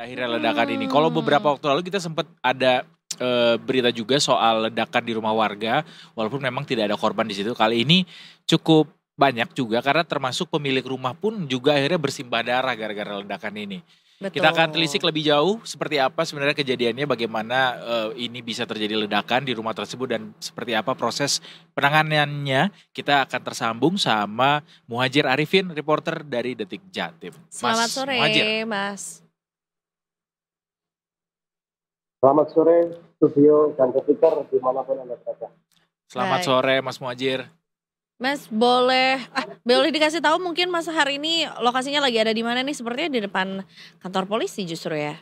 akhirnya ledakan ini. Kalau beberapa waktu lalu kita sempat ada berita juga soal ledakan di rumah warga, walaupun memang tidak ada korban di situ. Kali ini cukup banyak juga karena termasuk pemilik rumah pun juga akhirnya bersimbah darah gara-gara ledakan ini. Kita akan telisik Betul. lebih jauh seperti apa sebenarnya kejadiannya, bagaimana ini bisa terjadi ledakan di rumah tersebut dan seperti apa proses penanganannya. Kita akan tersambung sama Muhajir Arifin, reporter dari Detik Jatim. Selamat Mas Muhajir. sore, Mas. Selamat sore, studio dan speaker dimanapun Anda berada. Selamat Baik. sore Mas Muhajir. Mas boleh dikasih tahu mungkin Mas hari ini lokasinya lagi ada di mana nih? Sepertinya di depan kantor polisi justru ya.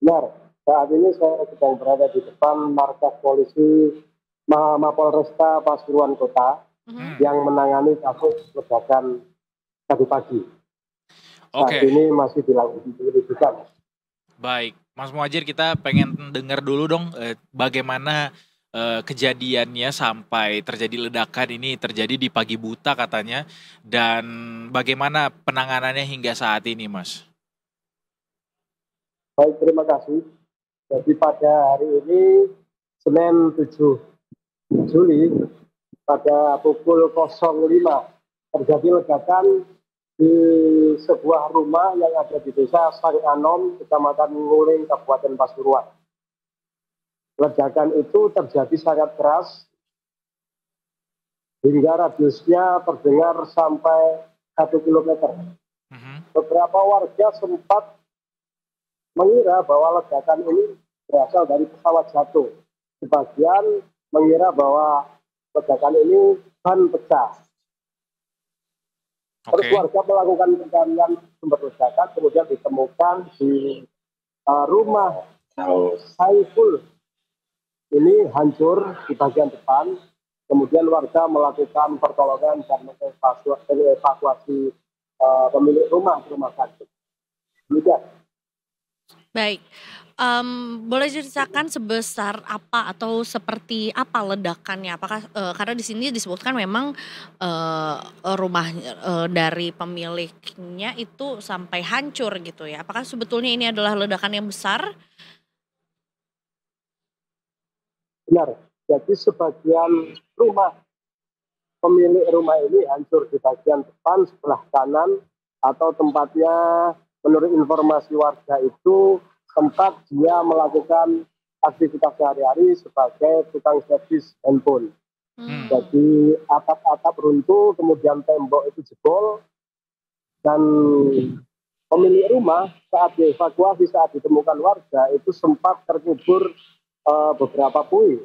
Benar, saat ini saya sedang berada di depan markas polisi Mapolresta Pasuruan Kota yang menangani kasus ledakan tadi pagi. Saat ini masih dilakukan penyelidikan. Baik, Mas Muhajir, kita pengen dengar dulu dong bagaimana kejadiannya sampai terjadi ledakan ini terjadi di pagi buta katanya, dan bagaimana penanganannya hingga saat ini, Mas? Baik, terima kasih. Jadi pada hari ini Senin 7 Juli pada pukul 05 terjadi ledakan di sebuah rumah yang ada di desa Sang Anom, Kecamatan Nguling, Kabupaten Pasuruan. Ledakan itu terjadi sangat keras hingga radiusnya terdengar sampai 1 kilometer. Beberapa warga sempat mengira bahwa ledakan ini berasal dari pesawat jatuh. Sebagian mengira bahwa ledakan ini ban pecah. Terus warga melakukan pencarian sumber ledakan, kemudian ditemukan di rumah Saiful. Ini hancur di bagian depan, kemudian warga melakukan pertolongan dan mengevakuasi pemilik rumah ke rumah sakit. Demikian. Baik, boleh ceritakan sebesar apa atau seperti apa ledakannya? Apakah karena di sini disebutkan memang rumah dari pemiliknya itu sampai hancur gitu ya? Apakah sebetulnya ini adalah ledakan yang besar? Benar, jadi sebagian rumah pemilik rumah ini hancur di bagian depan sebelah kanan, atau tempatnya menurut informasi warga itu tempat dia melakukan aktivitas sehari-hari sebagai tukang servis handphone. Jadi atap-atap runtuh, kemudian tembok itu jebol, dan pemilik rumah saat dievakuasi, saat ditemukan warga itu sempat terkubur beberapa puing.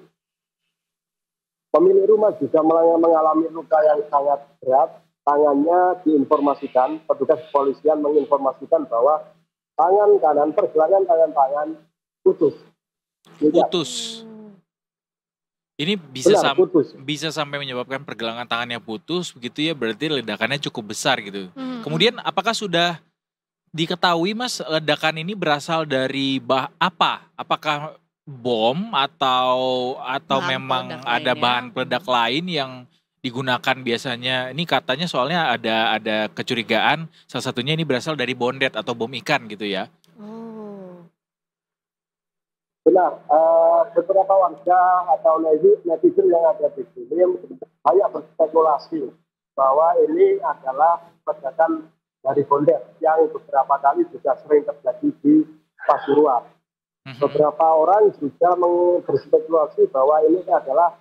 Pemilik rumah juga mengalami luka yang sangat berat. Tangannya diinformasikan, petugas kepolisian menginformasikan bahwa tangan kanan, pergelangan tangan putus. Putus. Ini bisa sampai menyebabkan pergelangan tangannya putus begitu ya, berarti ledakannya cukup besar gitu. Kemudian apakah sudah diketahui, Mas, ledakan ini berasal dari apa? Apakah bom atau memang ada bahan peledak lain yang digunakan biasanya? Ini katanya soalnya ada kecurigaan salah satunya ini berasal dari bondet atau bom ikan gitu ya. Benar, beberapa warga atau netizen yang ada di sini banyak berspekulasi bahwa ini adalah ledakan dari bondet yang beberapa kali juga sering terjadi di Pasuruan. Beberapa orang juga berspekulasi bahwa ini adalah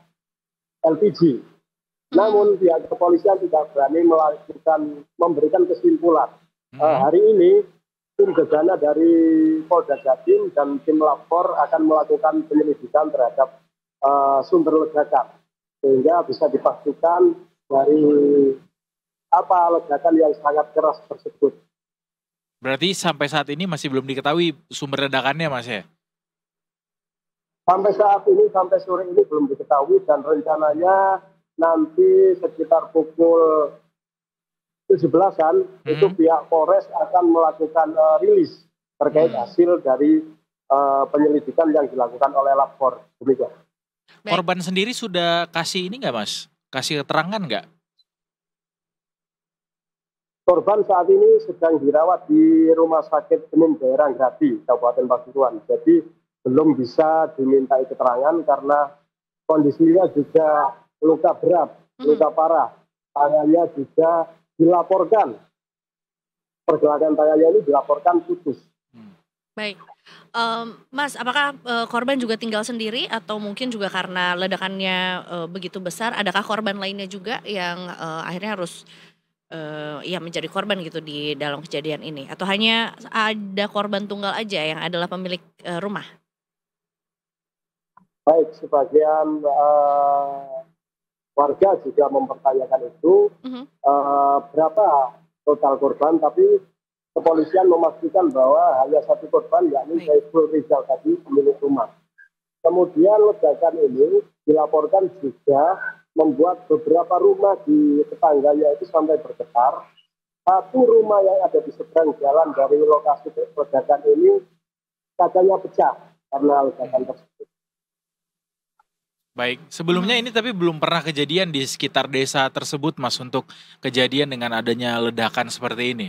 LPG. Namun pihak kepolisian tidak berani memberikan kesimpulan. Hari ini tim gegana dari Polda Jatim dan tim lapor akan melakukan penyelidikan terhadap sumber ledakan, sehingga bisa dipastikan dari apa ledakan yang sangat keras tersebut. Berarti sampai saat ini masih belum diketahui sumber ledakannya, Mas ya? Sampai saat ini, sampai sore ini belum diketahui, dan rencananya nanti sekitar pukul 17-an itu pihak Polres akan melakukan rilis terkait hasil dari penyelidikan yang dilakukan oleh lapor. Demikian. Korban sendiri sudah kasih ini nggak, Mas? Kasih keterangan nggak? Korban saat ini sedang dirawat di Rumah Sakit Umum Daerah Grati, Kabupaten Pasuruan. Jadi belum bisa dimintai keterangan karena kondisinya juga luka berat, luka parah. Tangannya juga dilaporkan, pergelangan tangannya ini dilaporkan putus. Baik, Mas, apakah korban juga tinggal sendiri atau mungkin juga karena ledakannya begitu besar? Adakah korban lainnya juga yang akhirnya harus ya menjadi korban gitu di dalam kejadian ini? Atau hanya ada korban tunggal aja yang adalah pemilik rumah? Baik, sebagian warga juga mempertanyakan itu berapa total korban, tapi kepolisian memastikan bahwa hanya satu korban, yakni Saiful Rizal tadi, pemilik rumah. Kemudian ledakan ini dilaporkan juga membuat beberapa rumah di tetangganya itu sampai bergetar. Satu rumah yang ada di seberang jalan dari lokasi ledakan ini kacanya pecah karena ledakan tersebut. Baik, sebelumnya ini tapi belum pernah kejadian di sekitar desa tersebut, Mas, untuk kejadian dengan adanya ledakan seperti ini.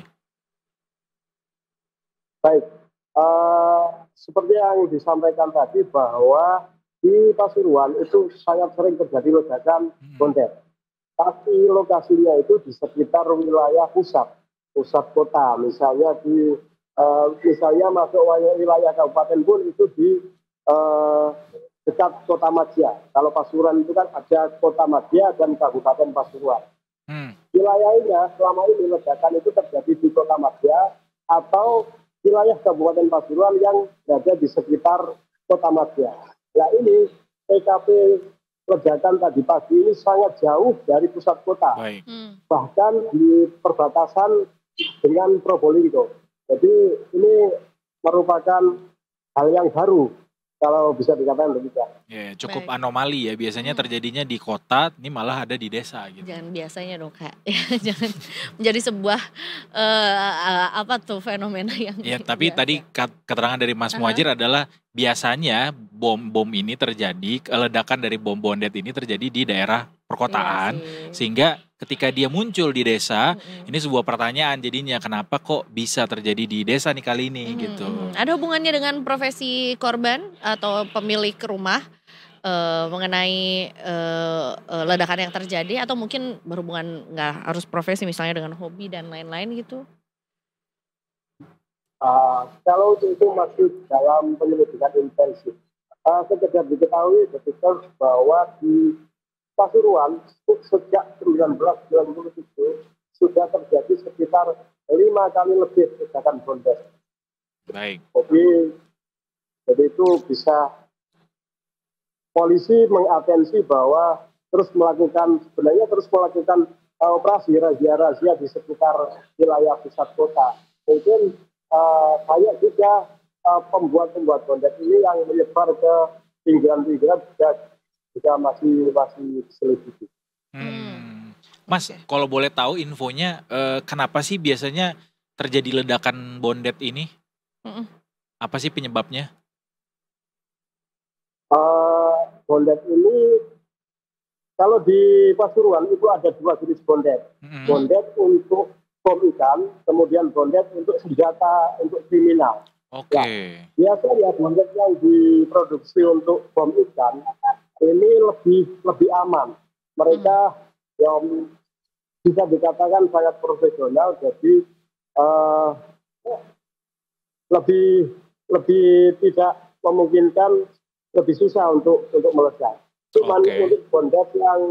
Baik, seperti yang disampaikan tadi bahwa di Pasuruan itu sangat sering terjadi ledakan bondet. Tapi lokasinya itu di sekitar wilayah pusat kota. Misalnya misalnya masuk wilayah Kabupaten pun itu di dekat Kota Madya. Kalau Pasuruan itu kan ada Kota Madya dan Kabupaten Pasuruan. Wilayahnya selama ini ledakan itu terjadi di Kota Madya atau wilayah Kabupaten Pasuruan yang berada di sekitar Kota Madya. Nah ini TKP ledakan tadi pagi ini sangat jauh dari pusat kota. Bahkan di perbatasan dengan Probolinggo. Jadi ini merupakan hal yang baru kalau bisa dikatakan begitu. Ya, cukup anomali ya, biasanya terjadinya di kota, ini malah ada di desa gitu. Jangan biasanya dong Kak, jangan menjadi sebuah apa tuh fenomena yang. Ya, tapi tadi keterangan dari Mas Muhadjir adalah biasanya bom ini terjadi, ledakan dari bom bondet ini terjadi di daerah perkotaan, sehingga ketika dia muncul di desa, ini sebuah pertanyaan jadinya, kenapa kok bisa terjadi di desa nih kali ini gitu. Ada hubungannya dengan profesi korban atau pemilik rumah mengenai ledakan yang terjadi, atau mungkin berhubungan nggak harus profesi, misalnya dengan hobi dan lain-lain gitu? Kalau itu masih dalam penyelidikan intensif. Sekedar diketahui betul bahwa di Pasuruan sejak 1997 sudah terjadi sekitar 5 kali lebih ledakan bondet. Baik. Jadi itu bisa polisi mengatensi bahwa terus melakukan operasi razia-razia di sekitar wilayah pusat kota. Mungkin banyak juga pembuat bondet ini yang menyebar ke pinggiran-pinggiran juga masih diselidiki. Mas, kalau boleh tahu infonya, kenapa sih biasanya terjadi ledakan bondet ini? Apa sih penyebabnya? Bondet ini kalau di Pasuruan itu ada 2 jenis bondet. Bondet untuk bom ikan, kemudian bondet untuk senjata untuk kriminal. Oke. Biasanya bondet yang diproduksi untuk bom ikan ini lebih aman. Mereka yang bisa dikatakan sangat profesional, jadi lebih tidak memungkinkan, lebih susah untuk meledak. Cuman untuk bondet yang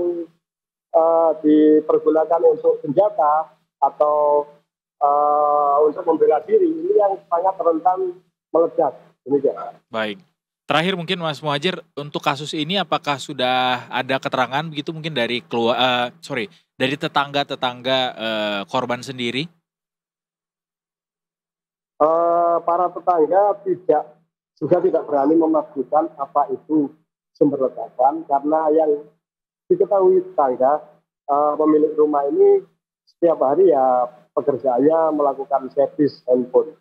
dipergunakan untuk senjata atau untuk membela diri, ini yang sangat rentan meledak. Demikian. Baik. Terakhir mungkin Mas Muhadjir, untuk kasus ini apakah sudah ada keterangan begitu mungkin dari dari tetangga-tetangga korban sendiri? Para tetangga juga tidak berani memastikan apa itu sumber ledakan, karena yang diketahui tetangga, pemilik rumah ini setiap hari ya pekerjaannya melakukan servis handphone.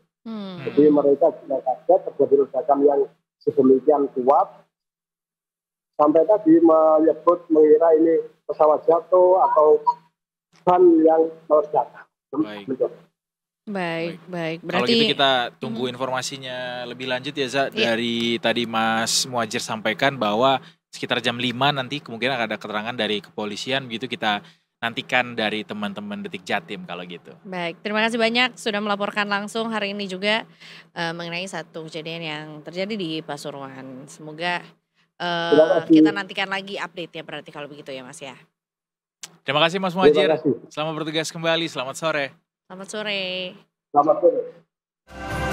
Jadi mereka juga kaget terjadi ledakan yang sedemikian kuat, sampai tadi mengira ini pesawat jatuh atau ban yang meledak. Baik. Baik. Kalau Berarti gitu kita tunggu informasinya lebih lanjut ya Za. Dari tadi Mas Muhadjir sampaikan bahwa sekitar jam 5 nanti kemungkinan ada keterangan dari kepolisian, begitu kita nantikan dari teman-teman Detik Jatim kalau gitu. baik, terima kasih banyak sudah melaporkan langsung hari ini juga mengenai satu kejadian yang terjadi di Pasuruan. Semoga kita nantikan lagi update-nya berarti kalau begitu ya Mas ya. Terima kasih Mas Muhadjir. Selamat bertugas kembali. Selamat sore. Selamat sore. Selamat sore.